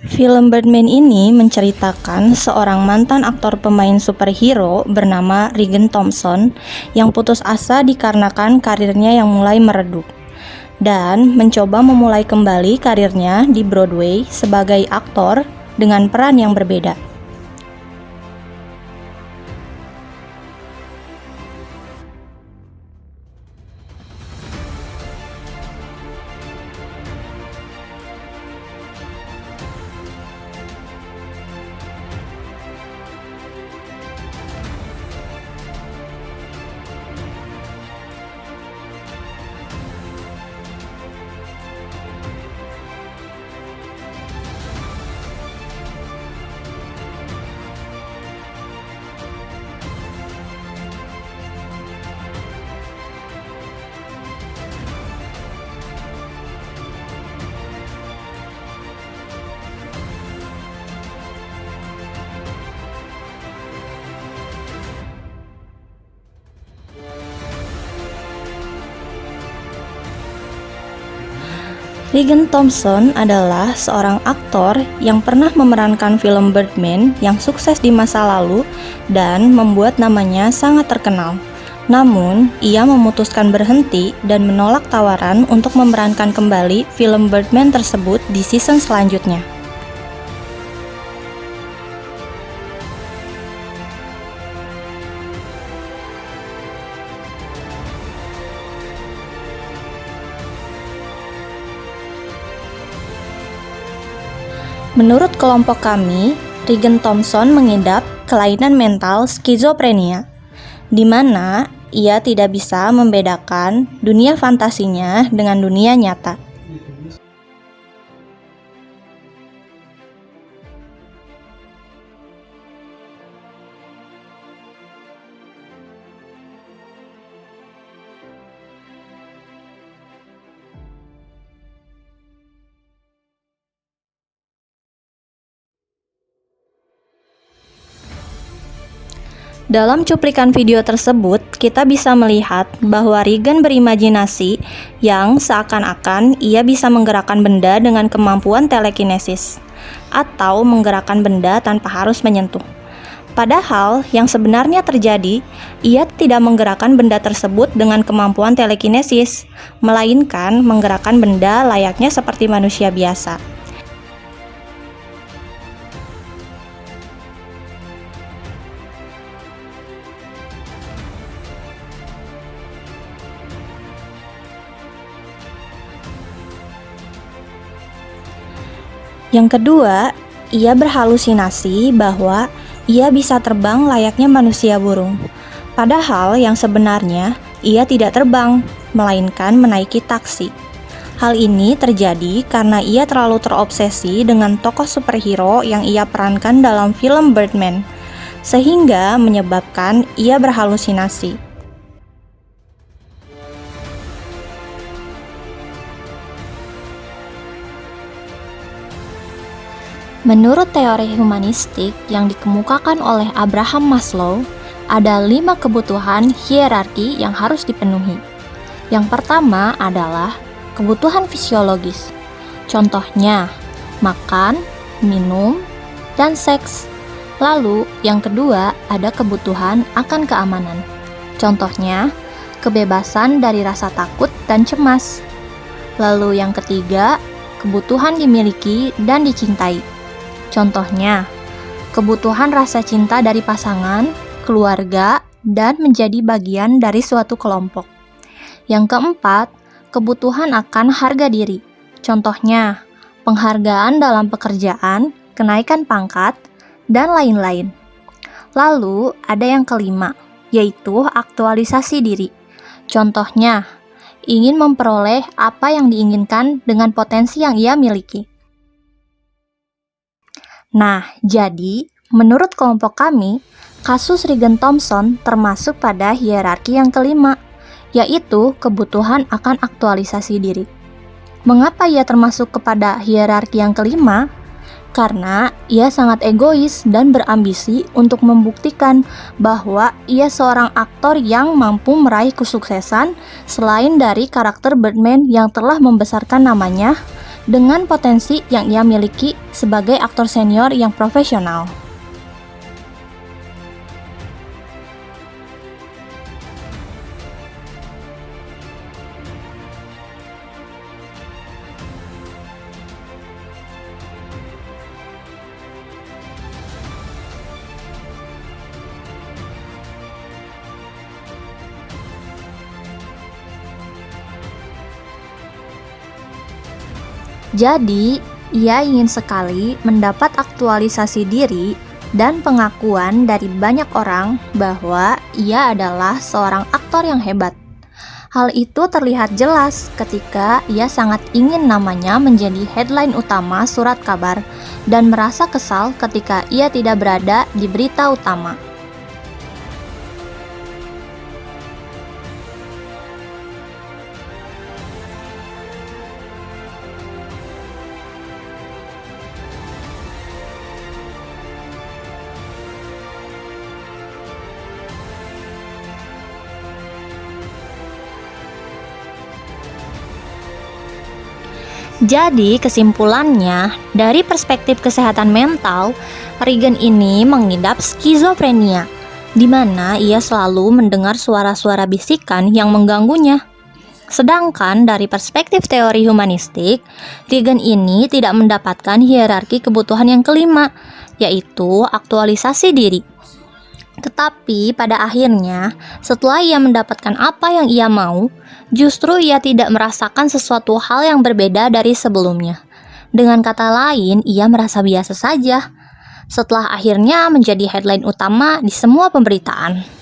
Film Birdman ini menceritakan seorang mantan aktor pemain superhero bernama Regan Thompson yang putus asa dikarenakan karirnya yang mulai meredup dan mencoba memulai kembali karirnya di Broadway sebagai aktor dengan peran yang berbeda. Regan Thompson adalah seorang aktor yang pernah memerankan film Birdman yang sukses di masa lalu dan membuat namanya sangat terkenal. Namun, ia memutuskan berhenti dan menolak tawaran untuk memerankan kembali film Birdman tersebut di season selanjutnya. Menurut kelompok kami, Regan Thompson mengidap kelainan mental skizofrenia, di mana ia tidak bisa membedakan dunia fantasinya dengan dunia nyata. Dalam cuplikan video tersebut, kita bisa melihat bahwa Regan berimajinasi yang seakan-akan ia bisa menggerakkan benda dengan kemampuan telekinesis atau menggerakkan benda tanpa harus menyentuh. Padahal yang sebenarnya terjadi, ia tidak menggerakkan benda tersebut dengan kemampuan telekinesis, melainkan menggerakkan benda layaknya seperti manusia biasa. Yang kedua, ia berhalusinasi bahwa ia bisa terbang layaknya manusia burung. Padahal yang sebenarnya ia tidak terbang, melainkan menaiki taksi. Hal ini terjadi karena ia terlalu terobsesi dengan tokoh superhero yang ia perankan dalam film Birdman, sehingga menyebabkan ia berhalusinasi. Menurut teori humanistik yang dikemukakan oleh Abraham Maslow, ada 5 kebutuhan hierarki yang harus dipenuhi. Yang pertama adalah kebutuhan fisiologis. Contohnya, makan, minum, dan seks. Lalu, yang kedua ada kebutuhan akan keamanan. Contohnya, kebebasan dari rasa takut dan cemas. Lalu yang ketiga, kebutuhan dimiliki dan dicintai. Contohnya, kebutuhan rasa cinta dari pasangan, keluarga, dan menjadi bagian dari suatu kelompok. Yang keempat, kebutuhan akan harga diri. Contohnya, penghargaan dalam pekerjaan, kenaikan pangkat, dan lain-lain. Lalu, ada yang kelima, yaitu aktualisasi diri. Contohnya, ingin memperoleh apa yang diinginkan dengan potensi yang ia miliki. Nah, jadi, menurut kelompok kami, kasus Regan Thompson termasuk pada hierarki yang kelima, yaitu kebutuhan akan aktualisasi diri. Mengapa ia termasuk kepada hierarki yang kelima? Karena ia sangat egois dan berambisi untuk membuktikan bahwa ia seorang aktor yang mampu meraih kesuksesan selain dari karakter Birdman yang telah membesarkan namanya dengan potensi yang ia miliki sebagai aktor senior yang profesional. Jadi, ia ingin sekali mendapat aktualisasi diri dan pengakuan dari banyak orang bahwa ia adalah seorang aktor yang hebat. Hal itu terlihat jelas ketika ia sangat ingin namanya menjadi headline utama surat kabar dan merasa kesal ketika ia tidak berada di berita utama. Jadi kesimpulannya, dari perspektif kesehatan mental, Regan ini mengidap skizofrenia, di mana ia selalu mendengar suara-suara bisikan yang mengganggunya. Sedangkan dari perspektif teori humanistik, Regan ini tidak mendapatkan hierarki kebutuhan yang kelima, yaitu aktualisasi diri. Tetapi pada akhirnya, setelah ia mendapatkan apa yang ia mau, justru ia tidak merasakan sesuatu hal yang berbeda dari sebelumnya. Dengan kata lain, ia merasa biasa saja. Setelah akhirnya menjadi headline utama di semua pemberitaan.